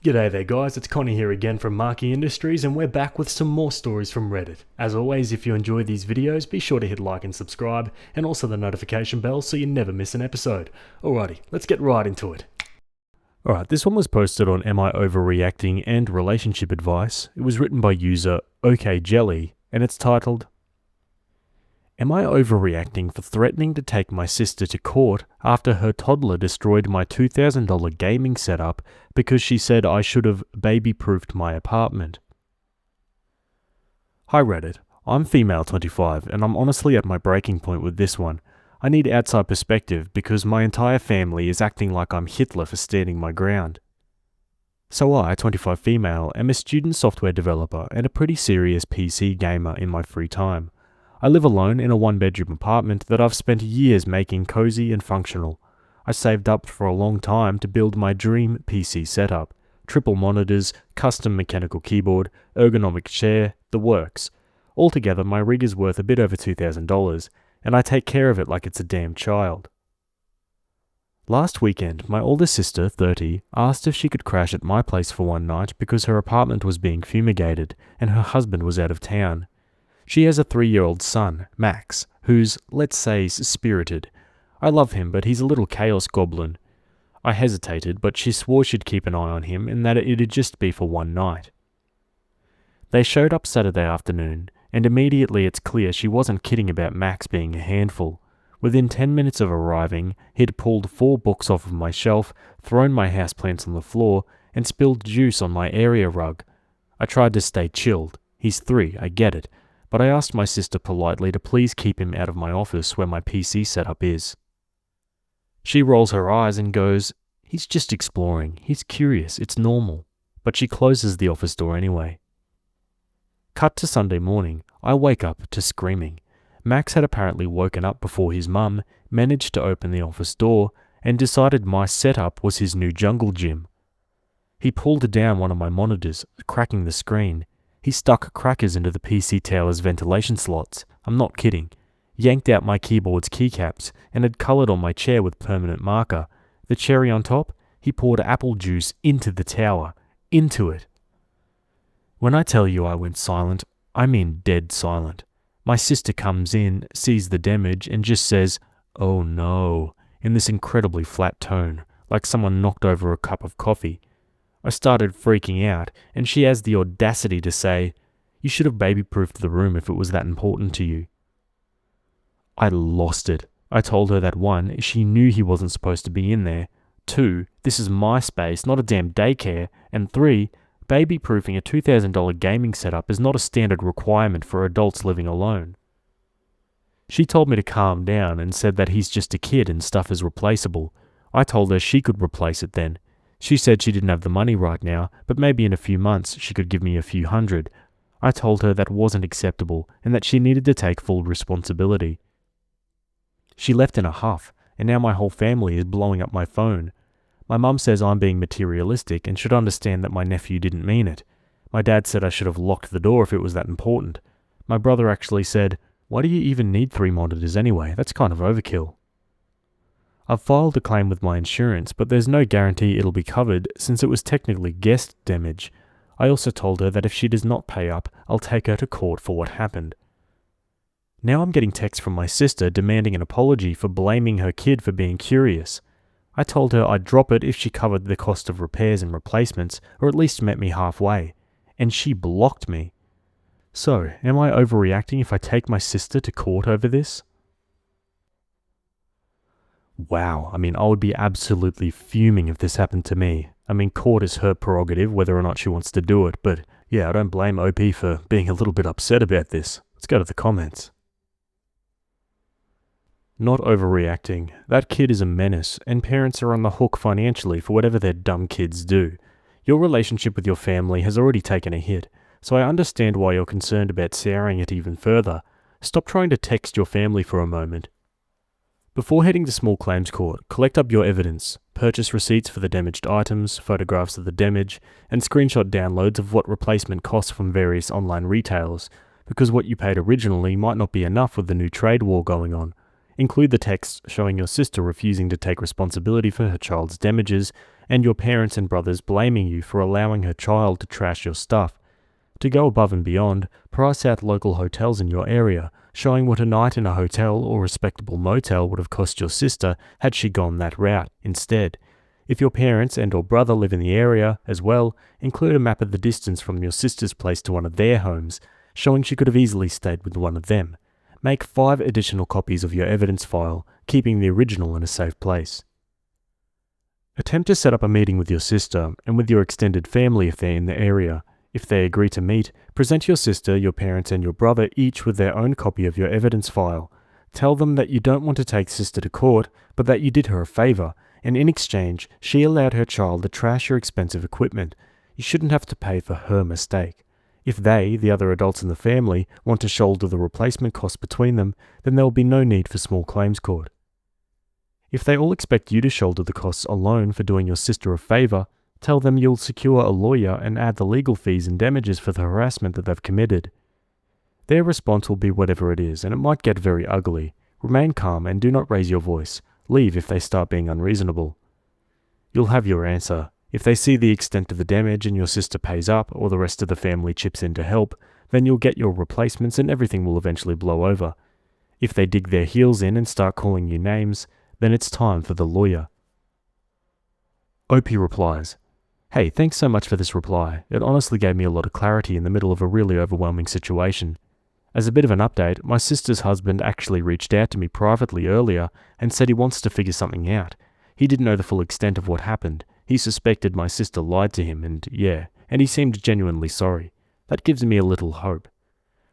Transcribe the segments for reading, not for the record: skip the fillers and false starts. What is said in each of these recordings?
G'day there guys, it's Connie here again from Markee Industries and we're back with some more stories from Reddit. As always, if you enjoy these videos, be sure to hit like and subscribe and also the notification bell so you never miss an episode. Alrighty, let's get right into it. Alright, this one was posted on Am I Overreacting and Relationship Advice. It was written by user OKJelly and it's titled, Am I overreacting for threatening to take my sister to court after her toddler destroyed my $2,000 gaming setup because she said I should have baby-proofed my apartment? Hi Reddit, I'm female 25 and I'm honestly at my breaking point with this one. I need outside perspective because my entire family is acting like I'm Hitler for standing my ground. So I, 25 female, am a student software developer and a pretty serious PC gamer in my free time. I live alone in a one-bedroom apartment that I've spent years making cozy and functional. I saved up for a long time to build my dream PC setup. Triple monitors, custom mechanical keyboard, ergonomic chair, the works. Altogether, my rig is worth a bit over $2,000, and I take care of it like it's a damn child. Last weekend, my older sister, 30, asked if she could crash at my place for one night because her apartment was being fumigated and her husband was out of town. She has a 3-year-old son, Max, who's, let's say, spirited. I love him, but he's a little chaos goblin. I hesitated, but she swore she'd keep an eye on him and that it'd just be for one night. They showed up Saturday afternoon, and immediately it's clear she wasn't kidding about Max being a handful. Within 10 minutes of arriving, he'd pulled 4 books off of my shelf, thrown my houseplants on the floor, and spilled juice on my area rug. I tried to stay chilled. He's 3, I get it. But I asked my sister politely to please keep him out of my office where my PC setup is. She rolls her eyes and goes, "He's just exploring, he's curious, it's normal," but she closes the office door anyway. Cut to Sunday morning, I wake up to screaming. Max had apparently woken up before his mum, managed to open the office door, and decided my setup was his new jungle gym. He pulled down one of my monitors, cracking the screen. He stuck crackers into the PC tower's ventilation slots, I'm not kidding, yanked out my keyboard's keycaps, and had coloured on my chair with permanent marker. The cherry on top, he poured apple juice into the tower. Into it. When I tell you I went silent, I mean dead silent. My sister comes in, sees the damage, and just says, "Oh no," in this incredibly flat tone, like someone knocked over a cup of coffee. I started freaking out, and she has the audacity to say, "You should have baby-proofed the room if it was that important to you." I lost it. I told her that 1, she knew he wasn't supposed to be in there, 2, this is my space, not a damn daycare, and 3, baby-proofing a $2,000 gaming setup is not a standard requirement for adults living alone. She told me to calm down and said that he's just a kid and stuff is replaceable. I told her she could replace it then. She said she didn't have the money right now, but maybe in a few months she could give me a few hundred. I told her that wasn't acceptable and that she needed to take full responsibility. She left in a huff, and now my whole family is blowing up my phone. My mum says I'm being materialistic and should understand that my nephew didn't mean it. My dad said I should have locked the door if it was that important. My brother actually said, "Why do you even need 3 monitors anyway? That's kind of overkill." I've filed a claim with my insurance, but there's no guarantee it'll be covered since it was technically guest damage. I also told her that if she does not pay up, I'll take her to court for what happened. Now I'm getting texts from my sister demanding an apology for blaming her kid for being curious. I told her I'd drop it if she covered the cost of repairs and replacements, or at least met me halfway, and she blocked me. So, am I overreacting if I take my sister to court over this? Wow, I mean, I would be absolutely fuming if this happened to me. I mean, court is her prerogative, whether or not she wants to do it, but yeah, I don't blame OP for being a little bit upset about this. Let's go to the comments. Not overreacting. That kid is a menace, and parents are on the hook financially for whatever their dumb kids do. Your relationship with your family has already taken a hit, so I understand why you're concerned about souring it even further. Stop trying to text your family for a moment. Before heading to small claims court, collect up your evidence, purchase receipts for the damaged items, photographs of the damage, and screenshot downloads of what replacement costs from various online retailers, because what you paid originally might not be enough with the new trade war going on. Include the text showing your sister refusing to take responsibility for her child's damages, and your parents and brothers blaming you for allowing her child to trash your stuff. To go above and beyond, price out local hotels in your area, showing what a night in a hotel or respectable motel would have cost your sister had she gone that route instead. If your parents and or brother live in the area as well, include a map of the distance from your sister's place to one of their homes, showing she could have easily stayed with one of them. Make 5 additional copies of your evidence file, keeping the original in a safe place. Attempt to set up a meeting with your sister and with your extended family if they're in the area. If they agree to meet, present your sister, your parents and your brother each with their own copy of your evidence file. Tell them that you don't want to take sister to court, but that you did her a favour, and in exchange, she allowed her child to trash your expensive equipment. You shouldn't have to pay for her mistake. If they, the other adults in the family, want to shoulder the replacement costs between them, then there will be no need for small claims court. If they all expect you to shoulder the costs alone for doing your sister a favour, tell them you'll secure a lawyer and add the legal fees and damages for the harassment that they've committed. Their response will be whatever it is, and it might get very ugly. Remain calm and do not raise your voice. Leave if they start being unreasonable. You'll have your answer. If they see the extent of the damage and your sister pays up, or the rest of the family chips in to help, then you'll get your replacements and everything will eventually blow over. If they dig their heels in and start calling you names, then it's time for the lawyer. Opie replies, "Hey, thanks so much for this reply. It honestly gave me a lot of clarity in the middle of a really overwhelming situation. As a bit of an update, my sister's husband actually reached out to me privately earlier and said he wants to figure something out. He didn't know the full extent of what happened. He suspected my sister lied to him and he seemed genuinely sorry. That gives me a little hope.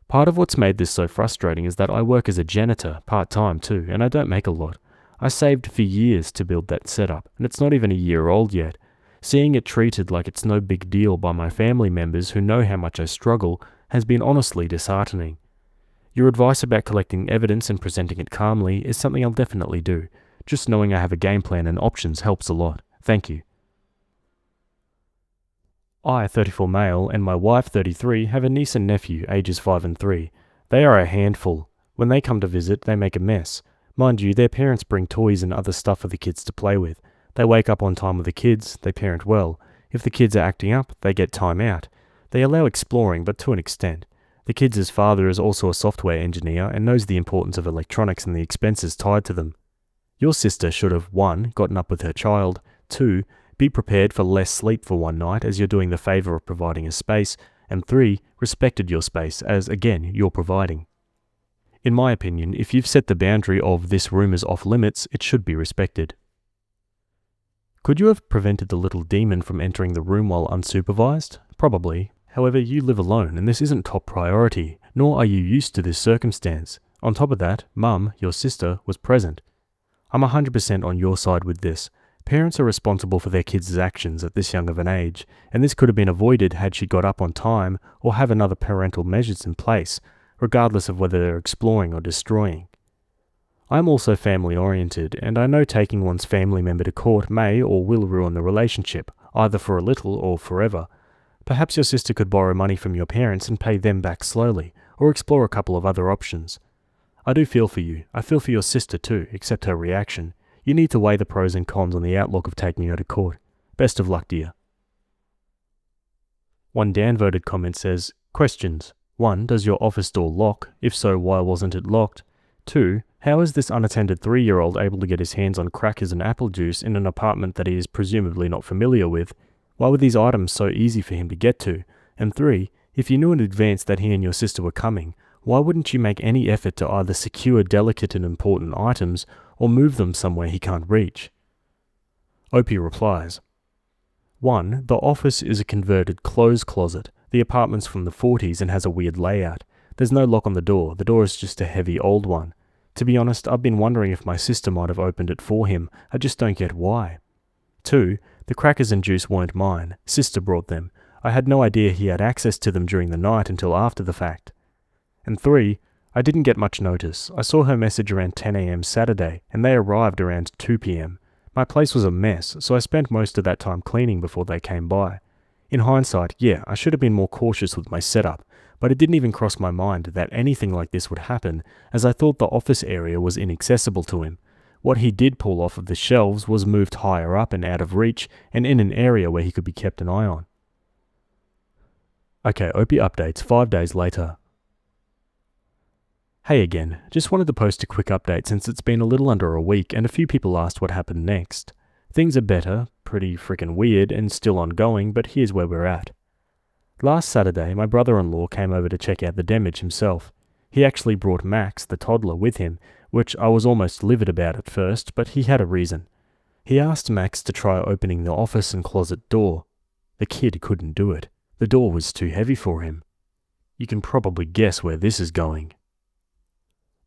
Part of what's made this so frustrating is that I work as a janitor, part-time too, and I don't make a lot. I saved for years to build that setup, and it's not even a year old yet. Seeing it treated like it's no big deal by my family members who know how much I struggle has been honestly disheartening. Your advice about collecting evidence and presenting it calmly is something I'll definitely do. Just knowing I have a game plan and options helps a lot. Thank you." I, 34 male, and my wife, 33, have a niece and nephew, ages 5 and 3. They are a handful. When they come to visit, they make a mess. Mind you, their parents bring toys and other stuff for the kids to play with. They wake up on time with the kids, they parent well. If the kids are acting up, they get time out. They allow exploring, but to an extent. The kids' father is also a software engineer and knows the importance of electronics and the expenses tied to them. Your sister should have 1. Gotten up with her child, 2. Be prepared for less sleep for one night as you're doing the favour of providing a space, and 3. Respected your space as, again, you're providing. In my opinion, if you've set the boundary of this room is off limits, it should be respected. Could you have prevented the little demon from entering the room while unsupervised? Probably. However, you live alone and this isn't top priority, nor are you used to this circumstance. On top of that, Mum, your sister, was present. I'm 100% on your side with this. Parents are responsible for their kids' actions at this young of an age, and this could have been avoided had she got up on time or have another parental measures in place, regardless of whether they're exploring or destroying. I'm also family-oriented, and I know taking one's family member to court may or will ruin the relationship, either for a little or forever. Perhaps your sister could borrow money from your parents and pay them back slowly, or explore a couple of other options. I do feel for you. I feel for your sister too, except her reaction. You need to weigh the pros and cons on the outlook of taking her to court. Best of luck, dear. One downvoted comment says, Questions. 1. Does your office door lock? If so, why wasn't it locked? 2. How is this unattended 3-year-old able to get his hands on crackers and apple juice in an apartment that he is presumably not familiar with? Why were these items so easy for him to get to? And 3. If you knew in advance that he and your sister were coming, why wouldn't you make any effort to either secure delicate and important items or move them somewhere he can't reach? Opie replies, 1. The office is a converted clothes closet. The apartment's from the 40s and has a weird layout. There's no lock on the door is just a heavy old one. To be honest, I've been wondering if my sister might have opened it for him. I just don't get why. 2. The crackers and juice weren't mine. Sister brought them. I had no idea he had access to them during the night until after the fact. And 3. I didn't get much notice. I saw her message around 10 a.m. Saturday, and they arrived around 2 p.m. My place was a mess, so I spent most of that time cleaning before they came by. In hindsight, I should have been more cautious with my setup, but it didn't even cross my mind that anything like this would happen, as I thought the office area was inaccessible to him. What he did pull off of the shelves was moved higher up and out of reach and in an area where he could be kept an eye on. Okay, Opie updates 5 days later. Hey again, just wanted to post a quick update since it's been a little under a week and a few people asked what happened next. Things are better, pretty freaking weird and still ongoing, but here's where we're at. Last Saturday, my brother-in-law came over to check out the damage himself. He actually brought Max, the toddler, with him, which I was almost livid about at first, but he had a reason. He asked Max to try opening the office and closet door. The kid couldn't do it. The door was too heavy for him. You can probably guess where this is going.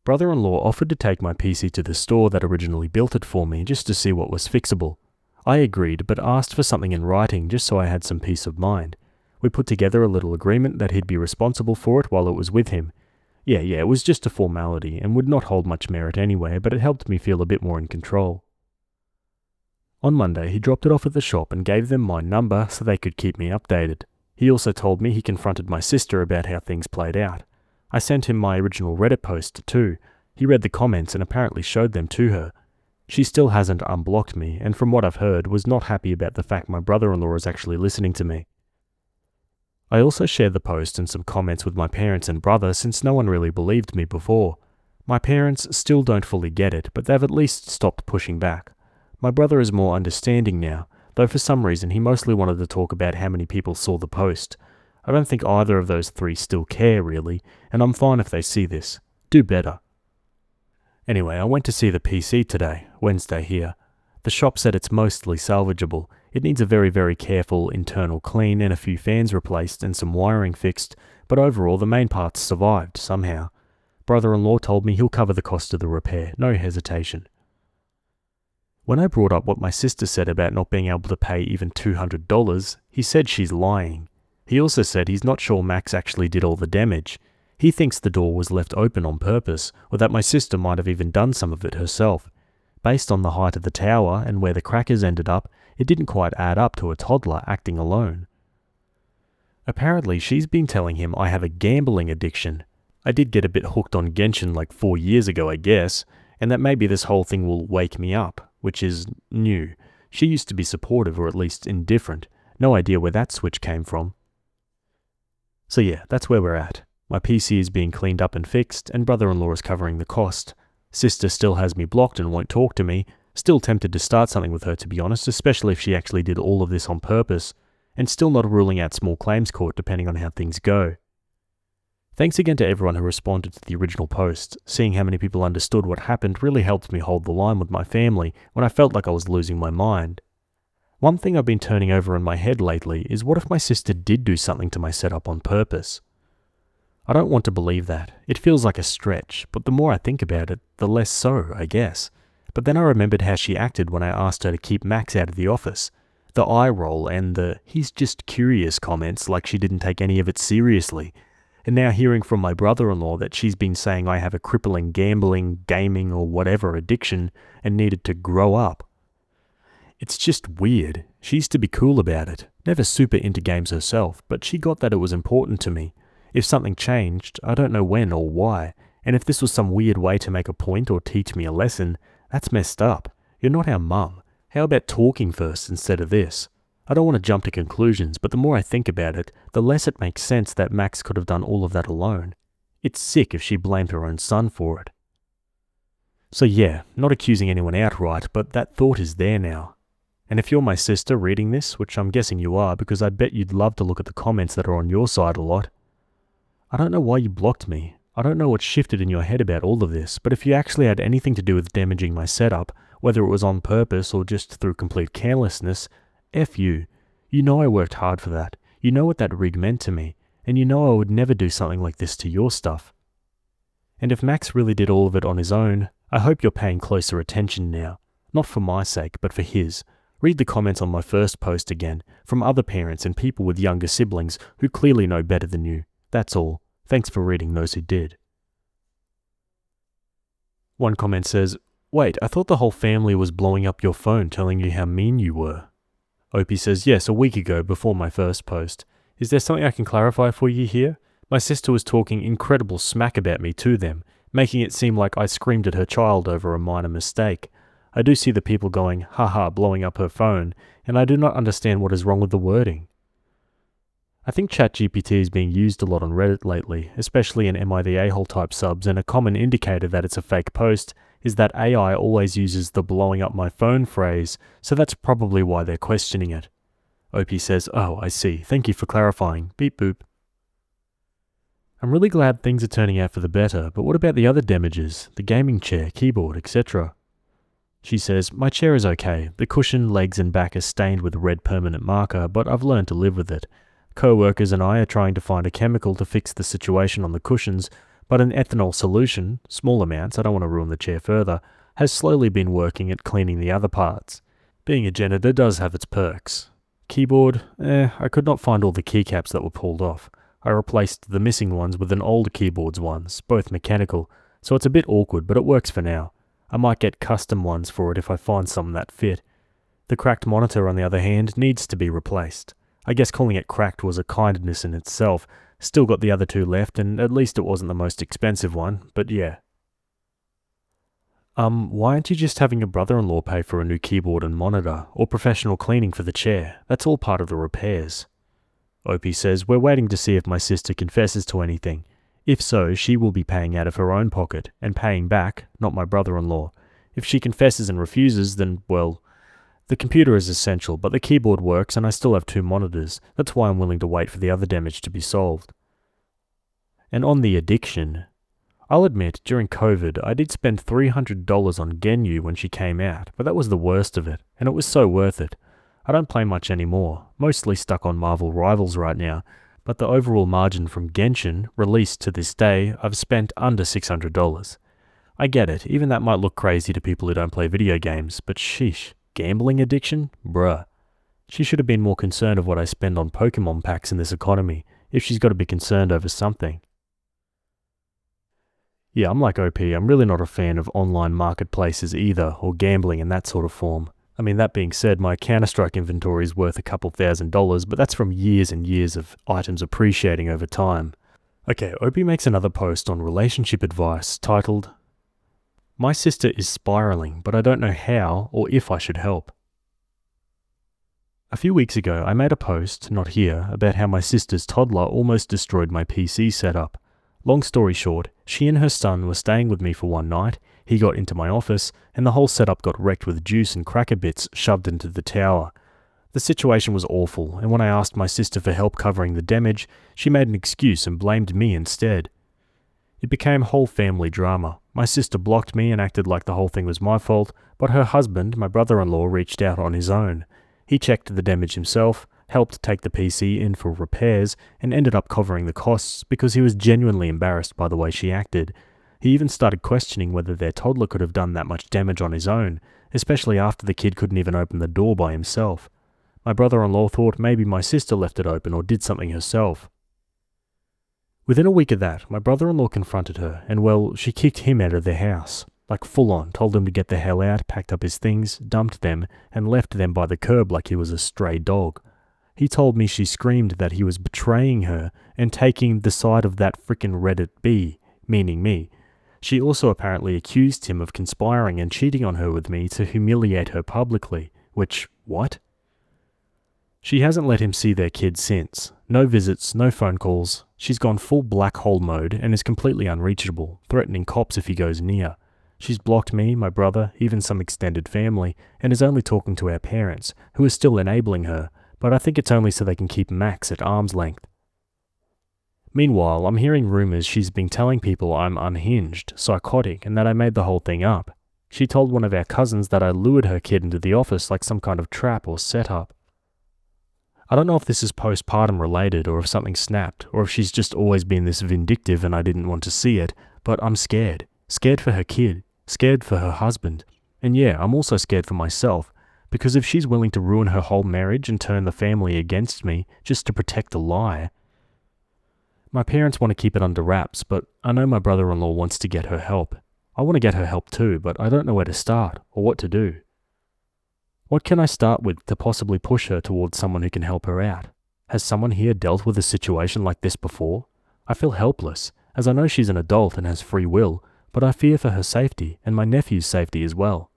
Brother-in-law offered to take my PC to the store that originally built it for me just to see what was fixable. I agreed, but asked for something in writing just so I had some peace of mind. We put together a little agreement that he'd be responsible for it while it was with him. Yeah, it was just a formality and would not hold much merit anyway, but it helped me feel a bit more in control. On Monday, he dropped it off at the shop and gave them my number so they could keep me updated. He also told me he confronted my sister about how things played out. I sent him my original Reddit post too. He read the comments and apparently showed them to her. She still hasn't unblocked me, and from what I've heard, was not happy about the fact my brother-in-law is actually listening to me. I also shared the post and some comments with my parents and brother since no one really believed me before. My parents still don't fully get it, but they've at least stopped pushing back. My brother is more understanding now, though for some reason he mostly wanted to talk about how many people saw the post. I don't think either of those three still care really, and I'm fine if they see this. Do better. Anyway, I went to see the PC today, Wednesday here. The shop said it's mostly salvageable. It needs a very, very careful internal clean and a few fans replaced and some wiring fixed, but overall the main parts survived somehow. Brother-in-law told me he'll cover the cost of the repair, no hesitation. When I brought up what my sister said about not being able to pay even $200, he said she's lying. He also said he's not sure Max actually did all the damage. He thinks the door was left open on purpose, or that my sister might have even done some of it herself. Based on the height of the tower and where the crackers ended up, it didn't quite add up to a toddler acting alone. Apparently she's been telling him I have a gambling addiction. I did get a bit hooked on Genshin like 4 years ago, I guess, and that maybe this whole thing will wake me up, which is new. She used to be supportive or at least indifferent. No idea where that switch came from. So yeah, that's where we're at. My PC is being cleaned up and fixed, and brother-in-law is covering the cost. Sister still has me blocked and won't talk to me. Still tempted to start something with her, to be honest, especially if she actually did all of this on purpose. And still not ruling out small claims court depending on how things go. Thanks again to everyone who responded to the original post. Seeing how many people understood what happened really helped me hold the line with my family when I felt like I was losing my mind. One thing I've been turning over in my head lately is what if my sister did do something to my setup on purpose? I don't want to believe that. It feels like a stretch, but the more I think about it, the less so, I guess. But then I remembered how she acted when I asked her to keep Max out of the office. The eye roll and the "he's just curious" comments like she didn't take any of it seriously. And now hearing from my brother-in-law that she's been saying I have a crippling gambling, gaming or whatever addiction and needed to grow up. It's just weird. She used to be cool about it, never super into games herself, but she got that it was important to me. If something changed, I don't know when or why, and if this was some weird way to make a point or teach me a lesson, that's messed up. You're not our mum. How about talking first instead of this? I don't want to jump to conclusions, but the more I think about it, the less it makes sense that Max could have done all of that alone. It's sick if she blamed her own son for it. So yeah, not accusing anyone outright, but that thought is there now. And if you're my sister reading this, which I'm guessing you are because I bet you'd love to look at the comments that are on your side a lot, I don't know why you blocked me. I don't know what shifted in your head about all of this, but if you actually had anything to do with damaging my setup, whether it was on purpose or just through complete carelessness, F you. You know I worked hard for that. You know what that rig meant to me, and you know I would never do something like this to your stuff. And if Max really did all of it on his own, I hope you're paying closer attention now. Not for my sake, but for his. Read the comments on my first post again, from other parents and people with younger siblings who clearly know better than you. That's all. Thanks for reading those who did. One comment says, "Wait, I thought the whole family was blowing up your phone telling you how mean you were." Opie says, "Yes, a week ago before my first post. Is there something I can clarify for you here? My sister was talking incredible smack about me to them, making it seem like I screamed at her child over a minor mistake. I do see the people going, haha, blowing up her phone, and I do not understand what is wrong with the wording. I think ChatGPT is being used a lot on Reddit lately, especially in Am I the A-hole type subs, and a common indicator that it's a fake post is that AI always uses the blowing up my phone phrase, so that's probably why they're questioning it. OP says, oh, I see. Thank you for clarifying. Beep boop. I'm really glad things are turning out for the better, but what about the other damages? The gaming chair, keyboard, etc.? She says, my chair is okay. The cushion, legs and back are stained with red permanent marker, but I've learned to live with it. Co-workers and I are trying to find a chemical to fix the situation on the cushions, but an ethanol solution, small amounts, I don't want to ruin the chair further, has slowly been working at cleaning the other parts. Being a janitor does have its perks. Keyboard, I could not find all the keycaps that were pulled off. I replaced the missing ones with an old keyboard's ones, both mechanical, so it's a bit awkward, but it works for now. I might get custom ones for it if I find some that fit. The cracked monitor, on the other hand, needs to be replaced. I guess calling it cracked was a kindness in itself. Still got the other two left, and at least it wasn't the most expensive one, but yeah. Why aren't you just having your brother-in-law pay for a new keyboard and monitor, or professional cleaning for the chair? That's all part of the repairs. OP says, we're waiting to see if my sister confesses to anything. If so, she will be paying out of her own pocket, and paying back, not my brother-in-law. If she confesses and refuses, then, well, the computer is essential, but the keyboard works and I still have 2 monitors. That's why I'm willing to wait for the other damage to be solved. And on the addiction, I'll admit, during COVID, I did spend $300 on Genu when she came out, but that was the worst of it, and it was so worth it. I don't play much anymore, mostly stuck on Marvel Rivals right now, but the overall margin from Genshin, released to this day, I've spent under $600. I get it, even that might look crazy to people who don't play video games, but sheesh, gambling addiction? Bruh. She should have been more concerned of what I spend on Pokemon packs in this economy, if she's got to be concerned over something. Yeah, I'm like OP, I'm really not a fan of online marketplaces either, or gambling in that sort of form. I mean, that being said, my Counter-Strike inventory is worth a couple $1,000s, but that's from years and years of items appreciating over time. Okay, OP makes another post on relationship advice titled, My sister is spiraling, but I don't know how or if I should help. A few weeks ago, I made a post, not here, about how my sister's toddler almost destroyed my PC setup. Long story short, she and her son were staying with me for one night, he got into my office, and the whole setup got wrecked with juice and cracker bits shoved into the tower. The situation was awful, and when I asked my sister for help covering the damage, she made an excuse and blamed me instead. It became whole family drama. My sister blocked me and acted like the whole thing was my fault, but her husband, my brother-in-law, reached out on his own. He checked the damage himself, helped take the PC in for repairs, and ended up covering the costs because he was genuinely embarrassed by the way she acted. He even started questioning whether their toddler could have done that much damage on his own, especially after the kid couldn't even open the door by himself. My brother-in-law thought maybe my sister left it open or did something herself. Within a week of that, my brother-in-law confronted her, and well, she kicked him out of their house. Like full on, told him to get the hell out, packed up his things, dumped them, and left them by the curb like he was a stray dog. He told me she screamed that he was betraying her and taking the side of that frickin' Reddit B, meaning me. She also apparently accused him of conspiring and cheating on her with me to humiliate her publicly, which, what? She hasn't let him see their kid since. No visits, no phone calls. She's gone full black hole mode and is completely unreachable, threatening cops if he goes near. She's blocked me, my brother, even some extended family, and is only talking to our parents, who are still enabling her, but I think it's only so they can keep Max at arm's length. Meanwhile, I'm hearing rumors she's been telling people I'm unhinged, psychotic, and that I made the whole thing up. She told one of our cousins that I lured her kid into the office like some kind of trap or setup. I don't know if this is postpartum related or if something snapped, or if she's just always been this vindictive and I didn't want to see it, but I'm scared. Scared for her kid, scared for her husband, and yeah, I'm also scared for myself, because if she's willing to ruin her whole marriage and turn the family against me just to protect a lie. My parents want to keep it under wraps, but I know my brother-in-law wants to get her help. I want to get her help too, but I don't know where to start or what to do. What can I start with to possibly push her towards someone who can help her out? Has someone here dealt with a situation like this before? I feel helpless, as I know she's an adult and has free will, but I fear for her safety and my nephew's safety as well.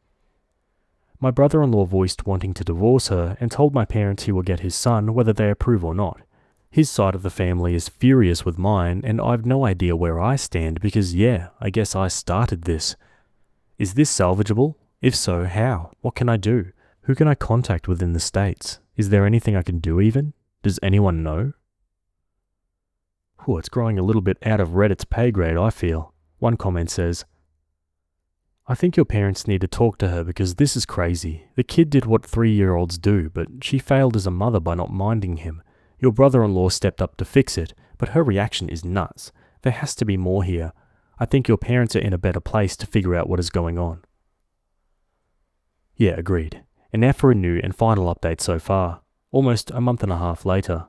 My brother-in-law voiced wanting to divorce her and told my parents he will get his son whether they approve or not. His side of the family is furious with mine, and I've no idea where I stand because I guess I started this. Is this salvageable? If so, how? What can I do? Who can I contact within the States? Is there anything I can do even? Does anyone know? It's growing a little bit out of Reddit's pay grade, I feel. One comment says, I think your parents need to talk to her because this is crazy. The kid did what 3-year-olds do, but she failed as a mother by not minding him. Your brother-in-law stepped up to fix it, but her reaction is nuts. There has to be more here. I think your parents are in a better place to figure out what is going on. Yeah, agreed. And now for a new and final update so far, almost a month and a half later.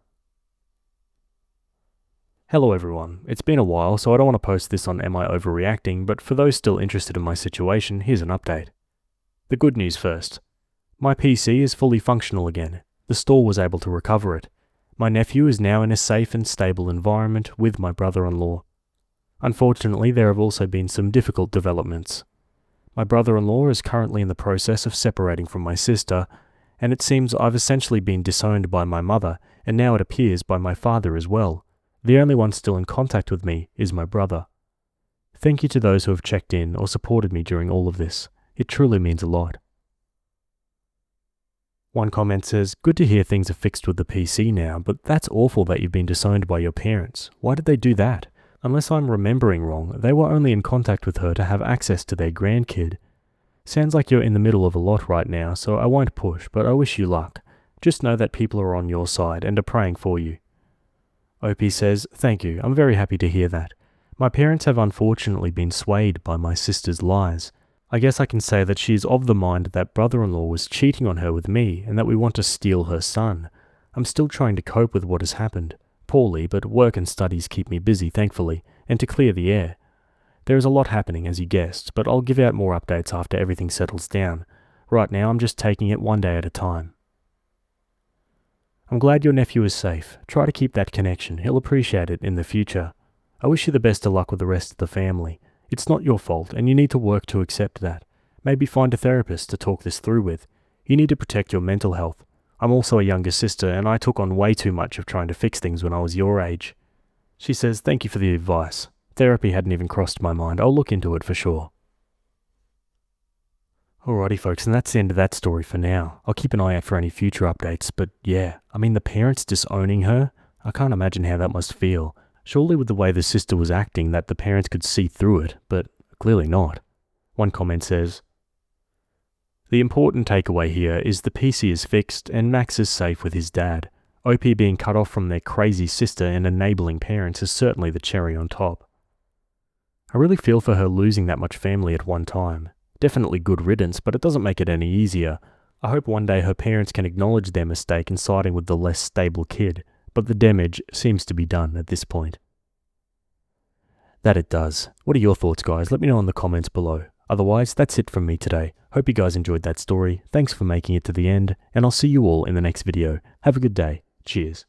Hello everyone, it's been a while so I don't want to post this on Am I Overreacting, but for those still interested in my situation, here's an update. The good news first. My PC is fully functional again. The store was able to recover it. My nephew is now in a safe and stable environment with my brother-in-law. Unfortunately, there have also been some difficult developments. My brother-in-law is currently in the process of separating from my sister, and it seems I've essentially been disowned by my mother, and now it appears by my father as well. The only one still in contact with me is my brother. Thank you to those who have checked in or supported me during all of this. It truly means a lot. One comment says, good to hear things are fixed with the PC now, but that's awful that you've been disowned by your parents. Why did they do that? Unless I'm remembering wrong, they were only in contact with her to have access to their grandkid. Sounds like you're in the middle of a lot right now, so I won't push, but I wish you luck. Just know that people are on your side and are praying for you. OP says, thank you, I'm very happy to hear that. My parents have unfortunately been swayed by my sister's lies. I guess I can say that she's of the mind that brother-in-law was cheating on her with me and that we want to steal her son. I'm still trying to cope with what has happened. Poorly, but work and studies keep me busy, thankfully, and to clear the air. There is a lot happening, as you guessed, but I'll give out more updates after everything settles down. Right now, I'm just taking it one day at a time. I'm glad your nephew is safe. Try to keep that connection. He'll appreciate it in the future. I wish you the best of luck with the rest of the family. It's not your fault, and you need to work to accept that. Maybe find a therapist to talk this through with. You need to protect your mental health. I'm also a younger sister, and I took on way too much of trying to fix things when I was your age. She says, thank you for the advice. Therapy hadn't even crossed my mind. I'll look into it for sure. Alrighty folks, and that's the end of that story for now. I'll keep an eye out for any future updates, but yeah, I mean the parents disowning her? I can't imagine how that must feel. Surely with the way the sister was acting that the parents could see through it, but clearly not. One comment says, the important takeaway here is the PC is fixed and Max is safe with his dad. OP being cut off from their crazy sister and enabling parents is certainly the cherry on top. I really feel for her losing that much family at one time. Definitely good riddance, but it doesn't make it any easier. I hope one day her parents can acknowledge their mistake in siding with the less stable kid, but the damage seems to be done at this point. That it does. What are your thoughts, guys? Let me know in the comments below. Otherwise, that's it from me today. Hope you guys enjoyed that story. Thanks for making it to the end, and I'll see you all in the next video. Have a good day. Cheers.